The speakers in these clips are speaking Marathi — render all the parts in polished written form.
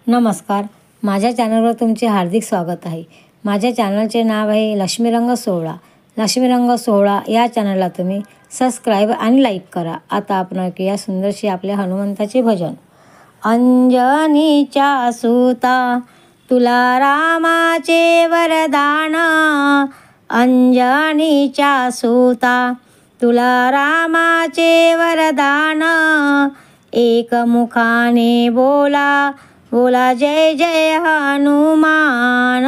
नमस्कार, माझ्या चॅनलवर तुमचे हार्दिक स्वागत आहे. माझ्या चॅनलचे नाव आहे लक्ष्मीरंग सोहळा. लक्ष्मीरंग सोहळा या चॅनलला तुम्ही सबस्क्राईब आणि लाईक करा. आता आपण ऐकूया सुंदरशी आपल्या हनुमंताचे भजन. अंजनीच्या सुता तुला रामाचे वरदान, अंजनीच्या सुता तुला रामाचे वरदान. एकमुखाने बोला बोला जय जय हनुमान,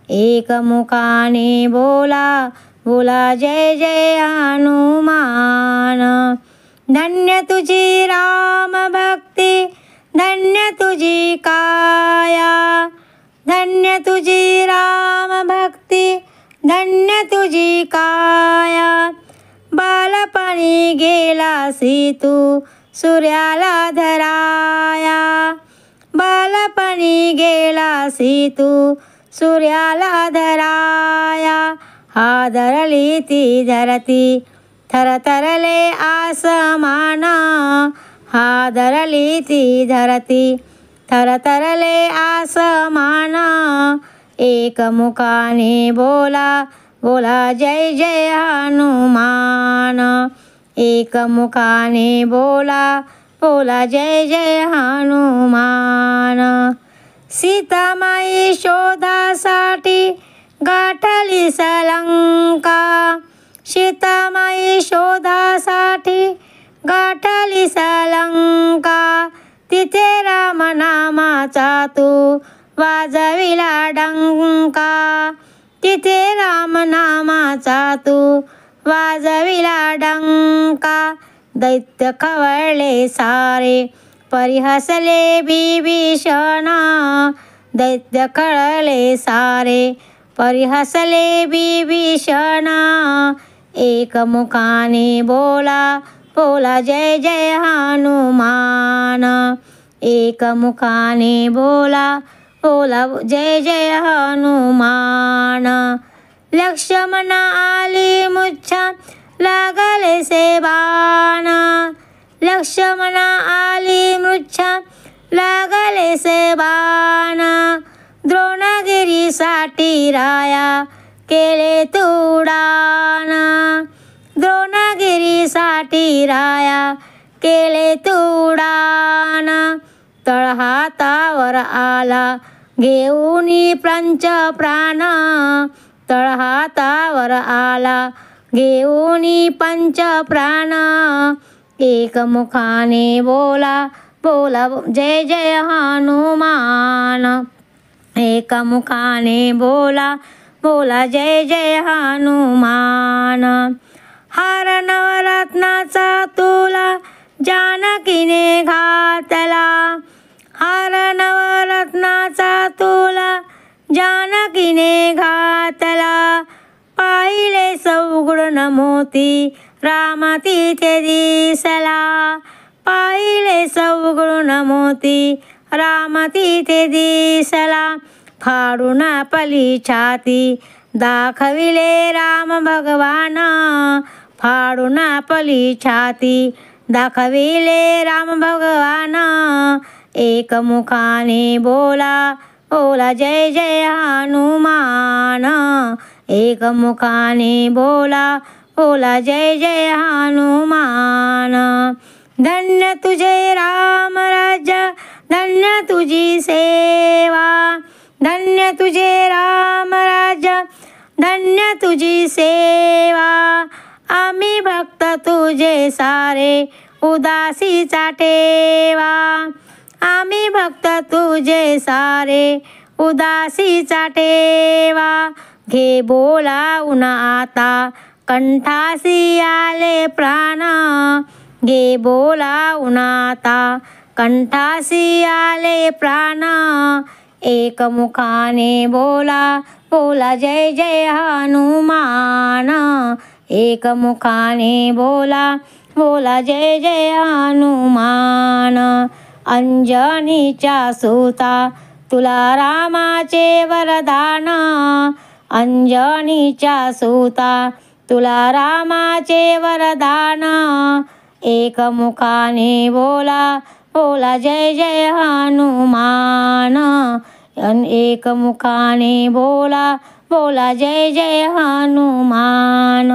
एकमुखाने बोला बोला जय जय हनुमान. धन्य तुझी राम भक्ती, धन्य तुझी काया, धन्य तुझी राम भक्ती, धन्य तुझी काया. बालपणी गेलासी तू सूर्याला धराया, बालपणी गेलासी तू सूर्याला धराया. हादरली ती धरती थरथरले आसमान, हादरली ती धरती थरथरले आसमान. एकमुखाने बोला बोला जय जय हनुमान, एकमुखाने बोला बोला जय जय हनुमान. सीतामाई शोधासाठी गाठली सलंका, सीतामाई शोधासाठी गाठली सलंका. तिथे रामनामाचा तू वाजविला डंका, तिथे रामनामाचा तू वाजविला डंका. दैत्य खवळले सारे परिहसले बिभीषण, दैत्य खवळले सारे परिहसले बिभीषण. एकमुखाने बोला बोला जय जय हनुमान, एकमुखाने बोला बोला जय जय हनुमान. लक्ष्मण आली मुच्छा लागले से बाण, लक्ष्मण आली मूर्छा लागले से बाण. द्रोणगिरीसाठी राया केले तू उडाण, द्रोणगिरीसाठी राया केले तू उडाण. तळहातावर आला घेऊन पंच प्राण, तळहातावर आला घेऊन पंच प्राण. एकमुखाने बोला बोला जय जय हनुमान, एकमुखाने बोला बोला जय जय हनुमान. हार नवरत्नाचा तुला जानकीने घातला, हार नवरत्नाचा तुला जानकीने घातला. पाहिले सौगुण मोती राम तिथे दिसला, पाहिले सौगुण मोती राम तिथे दिसला. फाडून आपली छाती दाखविले राम भगवान, फाडून आपली छाती दाखविले राम भगवान. एकमुखाने बोला बोला जय जय हनुमान, एकमुखाने बोला बोला जय जय हनुमान. धन्य तुझे राम राज्य, धन्य तुझी सेवा, धन्य तुझे राम राज्य, धन्य तुझी सेवा. आम्ही भक्त तुझे सारे उदासीचा ठेवा, आम्ही भक्त तुझे सारे उदासीचा ठेवा. घे बोलावून आता कंठासी आले प्राण, घे बोलावून आता कंठासी आले प्राण. एकमुखाने बोला बोला जय जय हनुमान, एकमुखाने बोला बोला जय जय हनुमान. अंजनीच्या सुता तुला रामाचे वरदान, अंजनीच्या सुता तुला रामाचे वरदान. एकमुखाने बोला बोला जय जय हनुमान. एक मुखाने बोला बोला जय जय हनुमान।